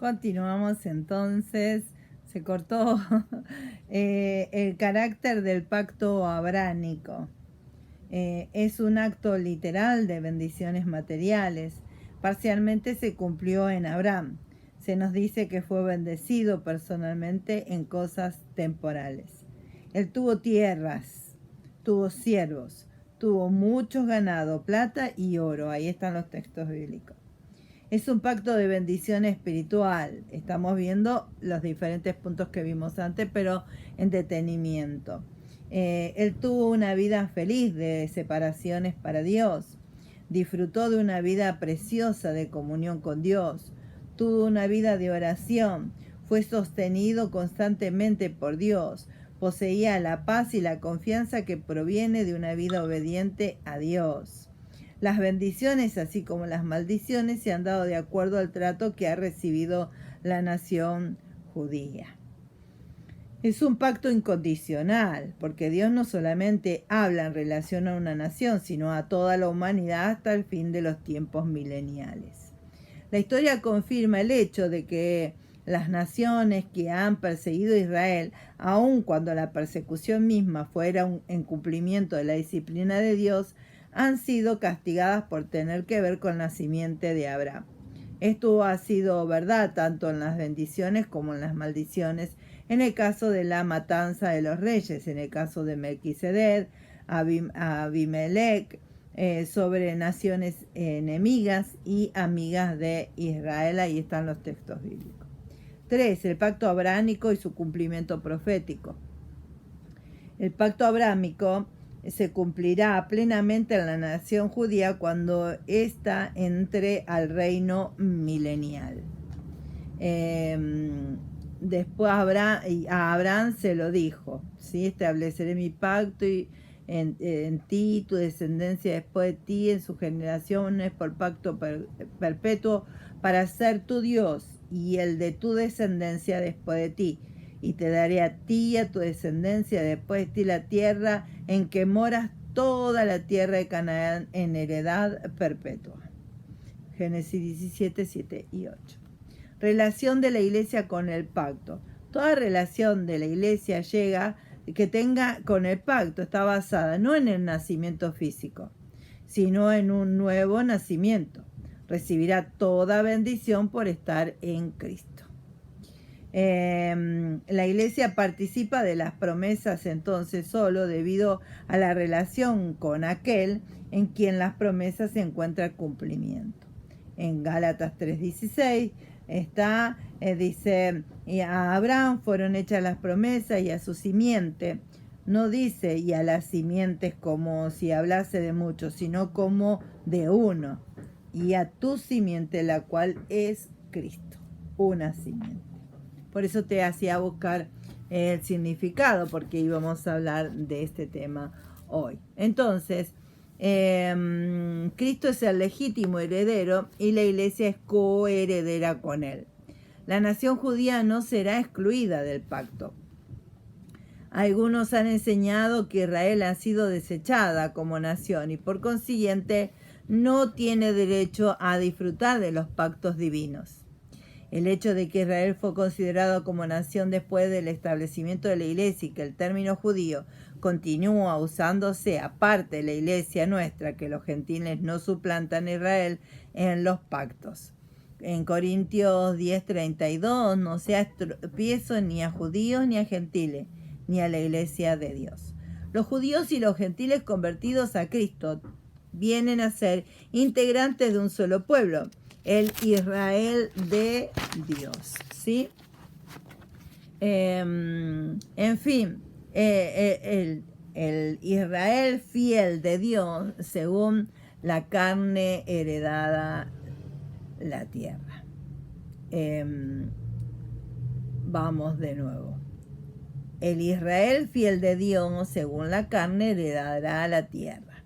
Continuamos entonces. Se cortó el carácter del pacto abránico. Es un acto literal de bendiciones materiales. Parcialmente se cumplió en Abraham. Se nos dice que fue bendecido personalmente en cosas temporales. Él tuvo tierras, tuvo siervos, tuvo muchos ganado, plata y oro. Ahí están los textos bíblicos. Es un pacto de bendición espiritual. Estamos viendo los diferentes puntos que vimos antes, pero en detenimiento. Él tuvo una vida feliz de separaciones para Dios. Disfrutó de una vida preciosa de comunión con Dios. Tuvo una vida de oración. Fue sostenido constantemente por Dios. Poseía la paz y la confianza que proviene de una vida obediente a Dios. Las bendiciones, así como las maldiciones, se han dado de acuerdo al trato que ha recibido la nación judía. Es un pacto incondicional, porque Dios no solamente habla en relación a una nación, sino a toda la humanidad hasta el fin de los tiempos mileniales. La historia confirma el hecho de que las naciones que han perseguido a Israel, aun cuando la persecución misma fuera un incumplimiento de la disciplina de Dios, han sido castigadas por tener que ver con la simiente de Abraham. Esto ha sido verdad tanto en las bendiciones como en las maldiciones, en el caso de la matanza de los reyes, en el caso de Melquisedec, Abimelech, sobre naciones enemigas y amigas de Israel. Ahí están los textos bíblicos. 3. El pacto abrámico y su cumplimiento profético. El pacto abrámico se cumplirá plenamente en la nación judía cuando ésta entre al reino milenial. Después a Abraham se lo dijo, ¿sí? Estableceré mi pacto en ti, tu descendencia después de ti, en sus generaciones, por pacto perpetuo, para ser tu Dios y el de tu descendencia después de ti. Y te daré a ti y a tu descendencia después de ti la tierra en que moras, toda la tierra de Canaán, en heredad perpetua. Génesis 17, 7 y 8. Relación de la iglesia con el pacto. Toda relación de la iglesia que tenga con el pacto está basada no en el nacimiento físico, sino en un nuevo nacimiento. Recibirá toda bendición por estar en Cristo. La iglesia participa de las promesas entonces solo debido a la relación con aquel en quien las promesas se encuentran cumplimiento. En Gálatas 3:16 está, dice, y a Abraham fueron hechas las promesas y a su simiente. No dice y a las simientes como si hablase de muchos, sino como de uno. Y a tu simiente, la cual es Cristo, una simiente. Por eso te hacía buscar el significado, porque íbamos a hablar de este tema hoy. Entonces, Cristo es el legítimo heredero y la iglesia es coheredera con él. La nación judía no será excluida del pacto. Algunos han enseñado que Israel ha sido desechada como nación y por consiguiente no tiene derecho a disfrutar de los pactos divinos. El hecho de que Israel fue considerado como nación después del establecimiento de la iglesia y que el término judío continúa usándose aparte de la iglesia nuestra, que los gentiles no suplantan a Israel en los pactos. En Corintios 10:32, no seas tropiezo ni a judíos ni a gentiles, ni a la iglesia de Dios. Los judíos y los gentiles convertidos a Cristo vienen a ser integrantes de un solo pueblo, el Israel de Dios, ¿sí? En fin, el Israel fiel de Dios según la carne heredada la tierra. Vamos de nuevo. El Israel fiel de Dios según la carne heredará la tierra.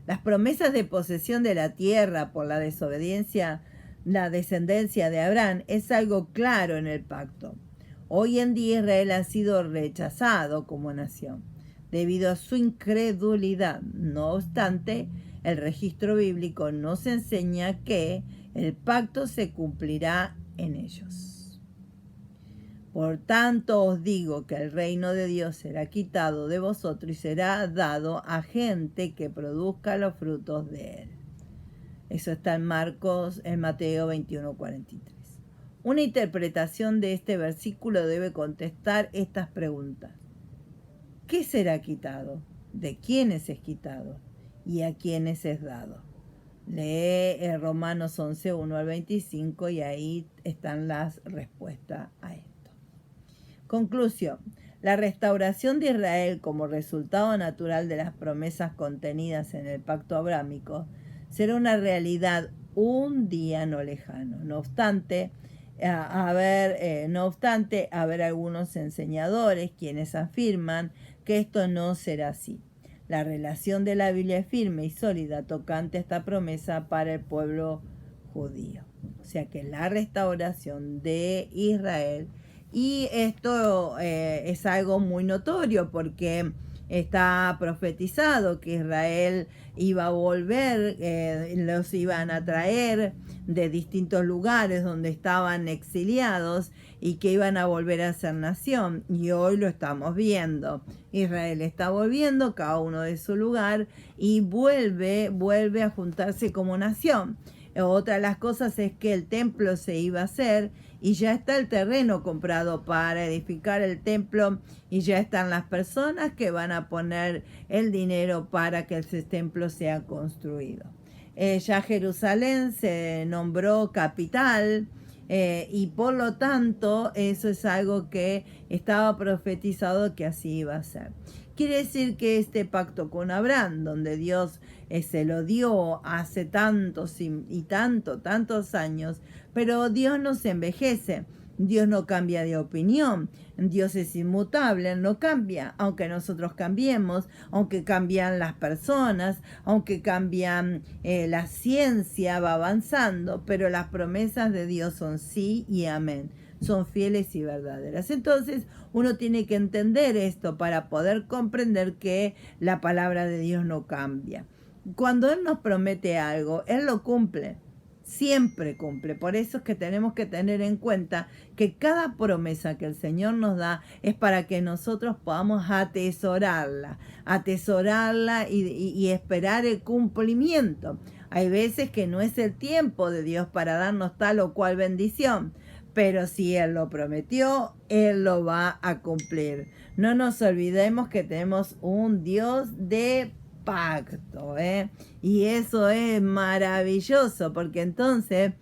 Las promesas de posesión de la tierra por la desobediencia, la descendencia de Abraham, es algo claro en el pacto. Hoy en día Israel ha sido rechazado como nación debido a su incredulidad. No obstante, el registro bíblico nos enseña que el pacto se cumplirá en ellos. Por tanto os digo que el reino de Dios será quitado de vosotros y será dado a gente que produzca los frutos de él. Eso está en Mateo 21:43. Una interpretación de este versículo debe contestar estas preguntas. ¿Qué será quitado? ¿De quiénes es quitado? ¿Y a quiénes es dado? Lee Romanos 11:1-25 y ahí están las respuestas a esto. Conclusión. La restauración de Israel como resultado natural de las promesas contenidas en el pacto abrámico será una realidad un día no lejano. No obstante, haber algunos enseñadores quienes afirman que esto no será así. La relación de la Biblia es firme y sólida tocante a esta promesa para el pueblo judío. O sea que la restauración de Israel, y esto es algo muy notorio porque está profetizado que Israel iba a volver, los iban a traer de distintos lugares donde estaban exiliados y que iban a volver a ser nación. Y hoy lo estamos viendo. Israel está volviendo, cada uno de su lugar, y vuelve a juntarse como nación. Otra de las cosas es que el templo se iba a hacer y ya está el terreno comprado para edificar el templo y ya están las personas que van a poner el dinero para que ese templo sea construido. Ya Jerusalén se nombró capital y por lo tanto eso es algo que estaba profetizado que así iba a ser. Quiere decir que este pacto con Abraham, donde Dios se lo dio hace tantos años, pero Dios no se envejece, Dios no cambia de opinión, Dios es inmutable, no cambia, aunque nosotros cambiemos, aunque cambian las personas, aunque cambian la ciencia, va avanzando, pero las promesas de Dios son sí y amén. Son fieles y verdaderas. Entonces uno tiene que entender esto para poder comprender que la palabra de Dios no cambia. Cuando Él nos promete algo, Él lo cumple, siempre cumple. Por eso es que tenemos que tener en cuenta que cada promesa que el Señor nos da es para que nosotros podamos atesorarla y esperar el cumplimiento. Hay veces que no es el tiempo de Dios para darnos tal o cual bendición, pero si Él lo prometió, Él lo va a cumplir. No nos olvidemos que tenemos un Dios de pacto, y eso es maravilloso porque entonces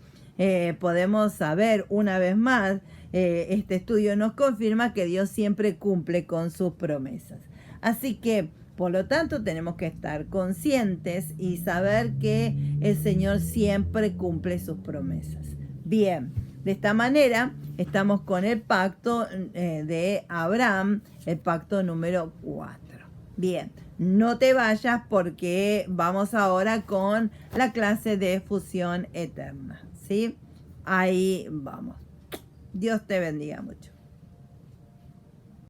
podemos saber una vez más, este estudio nos confirma que Dios siempre cumple con sus promesas. Así que por lo tanto tenemos que estar conscientes y saber que el Señor siempre cumple sus promesas. Bien, de esta manera estamos con el pacto de Abraham, el pacto número 4. Bien, no te vayas porque vamos ahora con la clase de fusión eterna, ¿sí? Ahí vamos. Dios te bendiga mucho.